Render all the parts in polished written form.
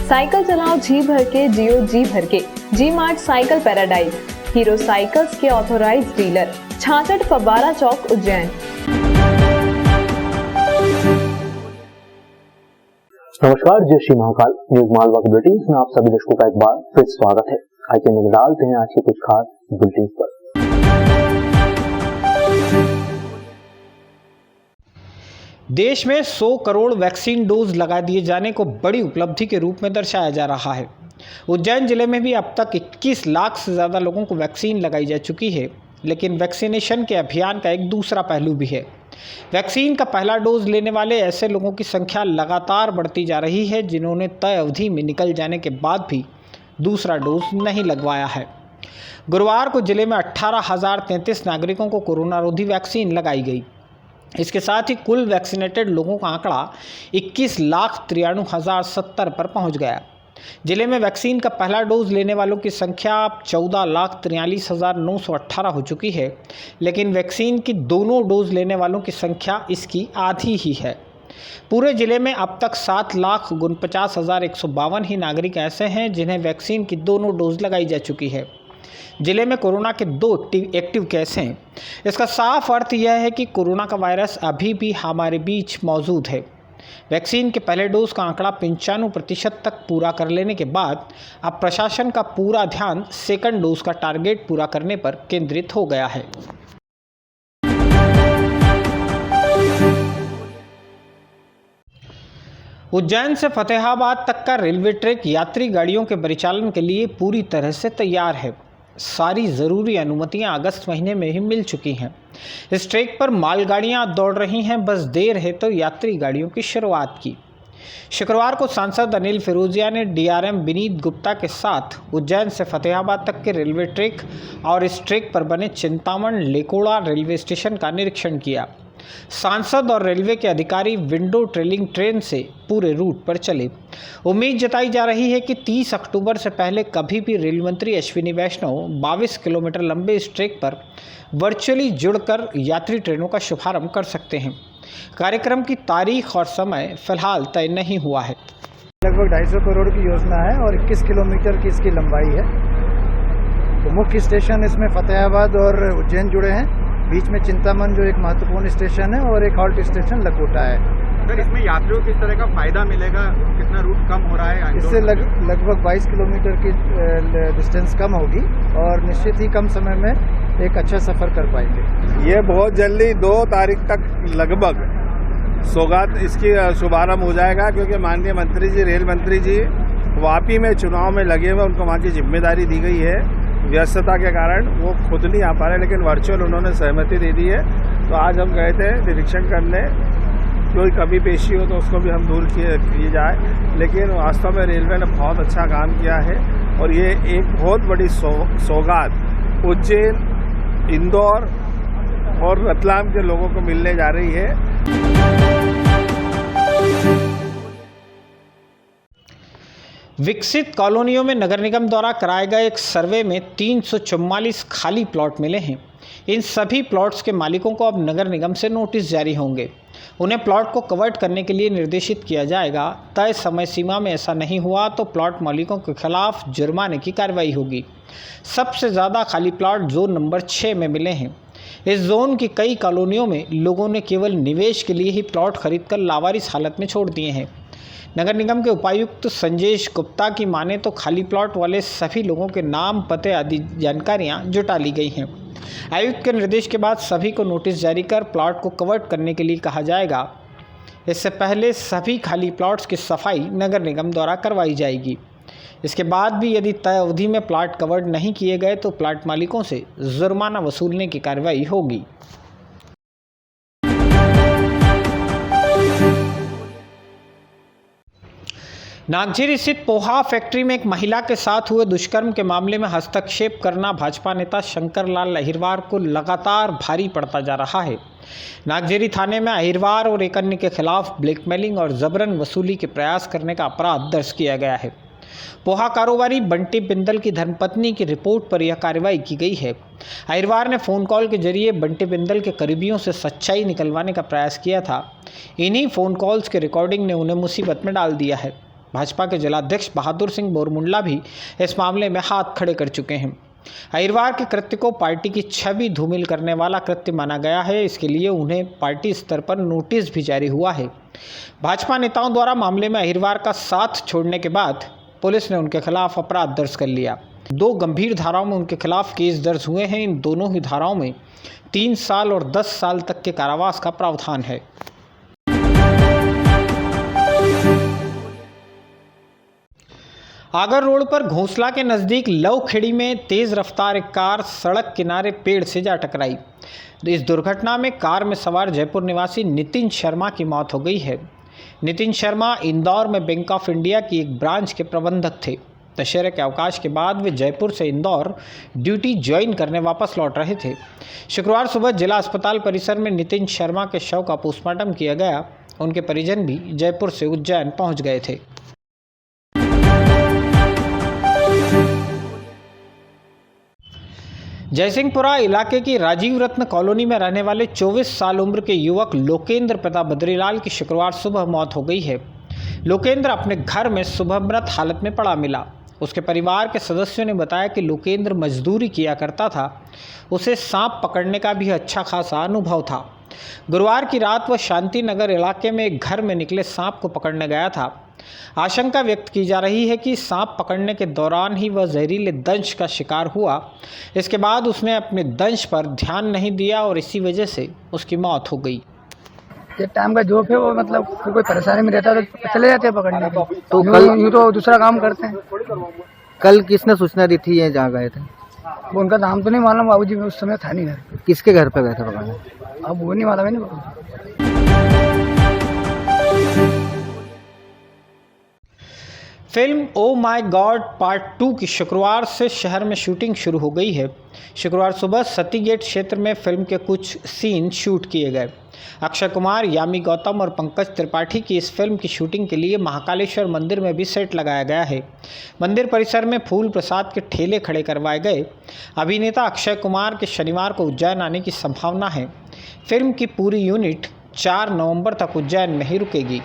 Cycle चलाओ जी भर के, जियो जी भर के। G Mart cycle paradise, Hero cycles के ऑथोराइज्ड डीलर, 66 फव्वारा चौक, उज्जैन। नमस्कार, जय श्री महाकाल। न्यूज मालवा के बुलेटिन में आप सभी दर्शकों का एक बार फिर स्वागत है। आइए नजर डालते हैं आज के कुछ खास बुलेटिन पर। देश में 100 करोड़ वैक्सीन डोज लगा दिए जाने को बड़ी उपलब्धि के रूप में दर्शाया जा रहा है। उज्जैन जिले में भी अब तक 21 लाख से ज़्यादा लोगों को वैक्सीन लगाई जा चुकी है। लेकिन वैक्सीनेशन के अभियान का एक दूसरा पहलू भी है। वैक्सीन का पहला डोज लेने वाले ऐसे लोगों की संख्या लगातार बढ़ती जा रही है जिन्होंने तय अवधि में निकल जाने के बाद भी दूसरा डोज नहीं लगवाया है। गुरुवार को जिले में 18,033 नागरिकों को कोरोना रोधी वैक्सीन लगाई गई। इसके साथ ही कुल वैक्सीनेटेड लोगों का आंकड़ा 21,93,070 पर पहुंच गया। जिले में वैक्सीन का पहला डोज लेने वालों की संख्या 14,43,918 हो चुकी है, लेकिन वैक्सीन की दोनों डोज लेने वालों की संख्या इसकी आधी ही है। पूरे जिले में अब तक 7,49,152 ही नागरिक ऐसे हैं जिन्हें वैक्सीन की दोनों डोज लगाई जा चुकी है। जिले में कोरोना के 2 एक्टिव केस हैं। इसका साफ अर्थ यह है कि कोरोना का वायरस अभी भी हमारे बीच मौजूद है। वैक्सीन के पहले डोज का आंकड़ा 95% तक पूरा कर लेने के बाद अब प्रशासन का पूरा ध्यान सेकंड डोज का टारगेट पूरा करने पर केंद्रित हो गया है। उज्जैन से फतेहाबाद तक का रेलवे ट्रैक यात्री गाड़ियों के परिचालन के लिए पूरी तरह से तैयार है। सारी ज़रूरी अनुमतियां अगस्त महीने में ही मिल चुकी हैं। इस ट्रैक पर मालगाड़ियां दौड़ रही हैं, बस देर है तो यात्री गाड़ियों की शुरुआत की। शुक्रवार को सांसद अनिल फिरोजिया ने डीआरएम विनीत गुप्ता के साथ उज्जैन से फतेहाबाद तक के रेलवे ट्रैक और इस ट्रैक पर बने चिंतामण लेकोड़ा रेलवे स्टेशन का निरीक्षण किया। सांसद और रेलवे के अधिकारी विंडो ट्रेलिंग ट्रेन से पूरे रूट पर चले। उम्मीद जताई जा रही है कि 30 अक्टूबर से पहले कभी भी रेल मंत्री अश्विनी वैष्णव 22 किलोमीटर लंबे इस ट्रैक पर वर्चुअली जुड़कर यात्री ट्रेनों का शुभारंभ कर सकते हैं। कार्यक्रम की तारीख और समय फिलहाल तय नहीं हुआ है। लगभग 250 करोड़ की योजना है और 21 किलोमीटर की इसकी लंबाई है। तो मुख्य स्टेशन इसमें फतेहाबाद और उज्जैन जुड़े हैं। बीच में चिंतामण जो एक महत्वपूर्ण स्टेशन है और एक हॉल्ट स्टेशन लकोटा है। सर, इसमें यात्रियों को किस तरह का फायदा मिलेगा? कितना रूट कम हो रहा है? इससे लगभग 22 किलोमीटर की डिस्टेंस कम होगी और निश्चित ही कम समय में एक अच्छा सफर कर पाएंगे। ये बहुत जल्दी 2 तारीख तक लगभग सौगात इसकी शुभारंभ हो जाएगा, क्योंकि माननीय मंत्री जी, रेल मंत्री जी वापी में चुनाव में लगे हुए, उनको वहाँ की जिम्मेदारी दी गई है। व्यस्तता के कारण वो खुद नहीं आ पा रहे, लेकिन वर्चुअल उन्होंने सहमति दे दी है। तो आज हम गए थे निरीक्षण करने, कोई कमी पेशी हो तो उसको भी हम दूर किए जाए। लेकिन वास्तव में रेलवे ने बहुत अच्छा काम किया है और ये एक बहुत बड़ी सौगात उज्जैन, इंदौर और रतलाम के लोगों को मिलने जा रही है। विकसित कॉलोनियों में नगर निगम द्वारा कराए गए एक सर्वे में 344 खाली प्लॉट मिले हैं। इन सभी प्लॉट्स के मालिकों को अब नगर निगम से नोटिस जारी होंगे। उन्हें प्लॉट को कवर्ट करने के लिए निर्देशित किया जाएगा। तय समय सीमा में ऐसा नहीं हुआ तो प्लॉट मालिकों के खिलाफ जुर्माने की कार्रवाई होगी। सबसे ज़्यादा खाली प्लॉट जोन नंबर 6 में मिले हैं। इस जोन की कई कॉलोनियों में लोगों ने केवल निवेश के लिए ही प्लॉट खरीदकर लावारिस हालत में छोड़ दिए हैं। नगर निगम के उपायुक्त संजेश गुप्ता की माने तो खाली प्लॉट वाले सभी लोगों के नाम, पते आदि जानकारियां जुटा ली गई हैं। आयुक्त के निर्देश के बाद सभी को नोटिस जारी कर प्लॉट को कवर्ट करने के लिए कहा जाएगा। इससे पहले सभी खाली प्लॉट्स की सफाई नगर निगम द्वारा करवाई जाएगी। इसके बाद भी यदि तय अवधि में प्लॉट कवर्ड नहीं किए गए तो प्लॉट मालिकों से जुर्माना वसूलने की कार्रवाई होगी। नागझीर स्थित पोहा फैक्ट्री में एक महिला के साथ हुए दुष्कर्म के मामले में हस्तक्षेप करना भाजपा नेता शंकरलाल अहिरवार को लगातार भारी पड़ता जा रहा है। नागझीरी थाने में अहिरवार और एक अन्य के खिलाफ ब्लैकमेलिंग और जबरन वसूली के प्रयास करने का अपराध दर्ज किया गया है। पोहा कारोबारी बंटी बिंदल की धर्मपत्नी की रिपोर्ट पर यह कार्रवाई की गई है। अहिरवार ने फ़ोन कॉल के जरिए बंटी बिंदल के करीबियों से सच्चाई निकलवाने का प्रयास किया था। इन्हीं फ़ोन कॉल्स के रिकॉर्डिंग ने उन्हें मुसीबत में डाल दिया है। भाजपा के जिलाध्यक्ष बहादुर सिंह बोरमुंडला भी इस मामले में हाथ खड़े कर चुके हैं। अहिरवार के कृत्य को पार्टी की छवि धूमिल करने वाला कृत्य माना गया है। इसके लिए उन्हें पार्टी स्तर पर नोटिस भी जारी हुआ है। भाजपा नेताओं द्वारा मामले में अहिरवार का साथ छोड़ने के बाद पुलिस ने उनके खिलाफ अपराध दर्ज कर लिया। 2 गंभीर धाराओं में उनके खिलाफ केस दर्ज हुए हैं। इन दोनों ही धाराओं में 3 साल और 10 साल तक के कारावास का प्रावधान है। आगर रोड पर घोंसला के नज़दीक लवखेड़ी में तेज़ रफ्तार एक कार सड़क किनारे पेड़ से जा टकराई। इस दुर्घटना में कार में सवार जयपुर निवासी नितिन शर्मा की मौत हो गई है। नितिन शर्मा इंदौर में बैंक ऑफ इंडिया की एक ब्रांच के प्रबंधक थे। दशहरे के अवकाश के बाद वे जयपुर से इंदौर ड्यूटी ज्वाइन करने वापस लौट रहे थे। शुक्रवार सुबह जिला अस्पताल परिसर में नितिन शर्मा के शव का पोस्टमार्टम किया गया। उनके परिजन भी जयपुर से उज्जैन पहुंच गए थे। जयसिंहपुरा इलाके की राजीव रत्न कॉलोनी में रहने वाले 24 साल उम्र के युवक लोकेंद्र पिता बद्रीलाल की शुक्रवार सुबह मौत हो गई है। लोकेंद्र अपने घर में सुबह मृत हालत में पड़ा मिला। उसके परिवार के सदस्यों ने बताया कि लोकेंद्र मजदूरी किया करता था। उसे सांप पकड़ने का भी अच्छा खासा अनुभव था। गुरुवार की रात वह शांति नगर इलाके में एक घर में निकले सांप को पकड़ने गया था। आशंका व्यक्त की जा रही है कि सांप पकड़ने के दौरान ही वह जहरीले दंश का शिकार हुआ। इसके बाद उसने अपने दंश पर ध्यान नहीं दिया और इसी वजह से उसकी मौत हो गई। एक टाइम का जॉब है वो, मतलब कोई परेशानी में रहता है तो चले जाते हैं पकड़ने के। तो कल यूँ तो दूसरा काम करते हैं। कल किसने सूचना दी थी ये जहाँ गए थे? वो उनका नाम तो नहीं मालूम, बाबूजी उस समय था नहीं घर। किसके घर पे गए थे पकड़ने? अब वो नहीं मालूम है नहीं। Film oh my God part 2 की शुक्रवार से शहर में शूटिंग शुरू हो गई है। शुक्रवार सुबह सती गेट क्षेत्र में फिल्म के कुछ सीन शूट किए गए। अक्षय कुमार, यामी गौतम और पंकज त्रिपाठी की इस फिल्म की शूटिंग के लिए महाकालेश्वर मंदिर में भी सेट लगाया गया है। मंदिर परिसर में फूल प्रसाद के ठेले खड़े करवाए गए। अभिनेता अक्षय कुमार के शनिवार को उज्जैन आने की संभावना है। फिल्म की पूरी यूनिट 4 नवंबर तक उज्जैन में ही रुकेगी।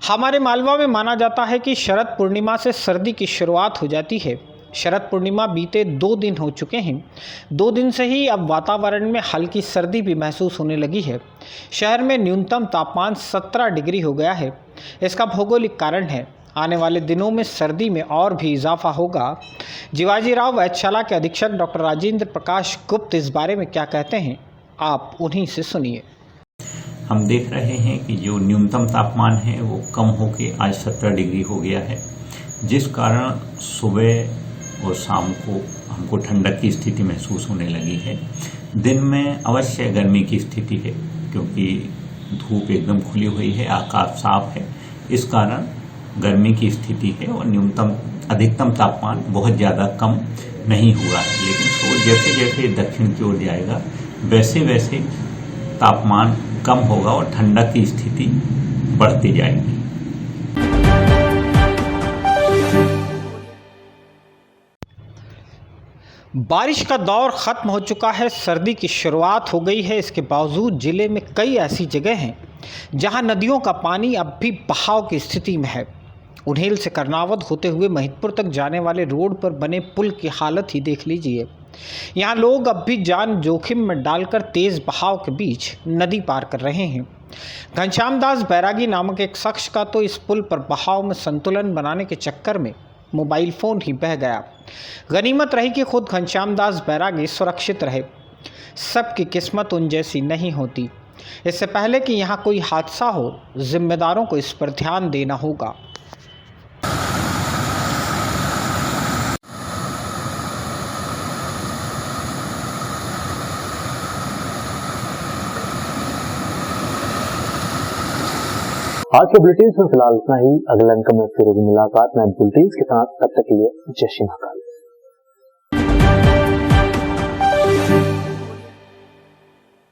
हमारे मालवा में माना जाता है कि शरद पूर्णिमा से सर्दी की शुरुआत हो जाती है। शरद पूर्णिमा बीते 2 दिन हो चुके हैं। 2 दिन से ही अब वातावरण में हल्की सर्दी भी महसूस होने लगी है। शहर में न्यूनतम तापमान 17 डिग्री हो गया है। इसका भौगोलिक कारण है। आने वाले दिनों में सर्दी में और भी इजाफा होगा। जीवाजीराव वैधशाला के अधीक्षक डॉक्टर राजेंद्र प्रकाश गुप्त इस बारे में क्या कहते हैं, आप उन्हीं से सुनिए। हम देख रहे हैं कि जो न्यूनतम तापमान है वो कम होकर आज 17 डिग्री हो गया है, जिस कारण सुबह और शाम को हमको ठंडक की स्थिति महसूस होने लगी है। दिन में अवश्य गर्मी की स्थिति है क्योंकि धूप एकदम खुली हुई है, आकाश साफ है, इस कारण गर्मी की स्थिति है और अधिकतम तापमान बहुत ज़्यादा कम नहीं हुआ है। लेकिन सूर्य जैसे जैसे दक्षिण की ओर जाएगा वैसे वैसे तापमान कम होगा और ठंडक की स्थिति बढ़ती जाएगी। बारिश का दौर खत्म हो चुका है, सर्दी की शुरुआत हो गई है। इसके बावजूद जिले में कई ऐसी जगह हैं जहां नदियों का पानी अब भी बहाव की स्थिति में है। उन्हेल से करनावत होते हुए महिदपुर तक जाने वाले रोड पर बने पुल की हालत ही देख लीजिए। यहाँ लोग अब भी जान जोखिम में डालकर तेज बहाव के बीच नदी पार कर रहे हैं। घनश्याम दास बैरागी नामक एक शख्स का तो इस पुल पर बहाव में संतुलन बनाने के चक्कर में मोबाइल फ़ोन ही बह गया। गनीमत रही कि खुद घनश्याम दास बैरागी सुरक्षित रहे। सबकी किस्मत उन जैसी नहीं होती। इससे पहले कि यहाँ कोई हादसा हो, जिम्मेदारों को इस पर ध्यान देना होगा। आज के बुलेटिन में फिलहाल इतना ही। अगले अंक में फिर होगी मुलाकात नए बुलेटिन के साथ। तब तक के लिए जय श्री महाकाल।